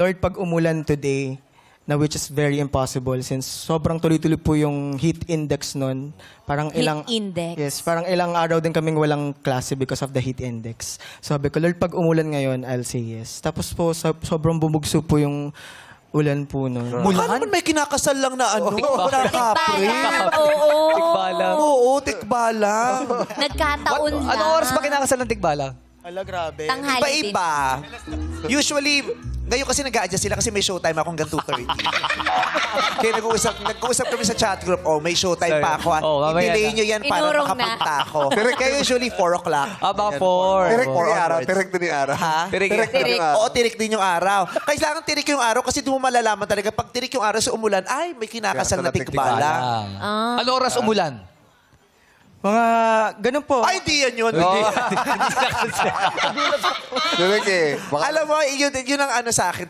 Lord, pag umulan today, na which is very impossible since sobrang tuloy-tuloy po yung heat index nun. Parang Heat ilang index. Yes, parang ilang araw din kaming walang klase because of the heat index. Sabi ko, Lord, pag umulan ngayon, I'll say yes. Tapos po, sobrang bumugso po yung ulan po nun. Mula naman may kinakasal lang na ano, na kapre. Oo. Tikbalang. Oo, tikbalang. Nagkataon lang. Anong oras ba kinakasal ng tikbalang? Ala, grabe. Tanghali din. Iba-iba. Usually, ngayon kasi nag-a-adjust sila kasi may showtime ako hanggang 2:30. Kaya nag-uusap kami sa chat group, may showtime pa ako. Oh, mamaya I-delay na. nyo yan para Inurong makapunta ako. Kaya usually 4 o'clock. Baka 4. Tirik din Four yung araw. onwards. Tirik din yung araw. Ha? Tirik. Tirik. Oo, tirik din yung araw. Kailangan tirik yung araw kasi doon mo malalaman talaga. Pag tirik yung araw sa umulan, ay, may kinakasal na tikbalang. Anong oras umulan? Mga, ganun po. Ay, di yan yun. Tirik eh. Baka Alam mo, yun ang ano sa akin,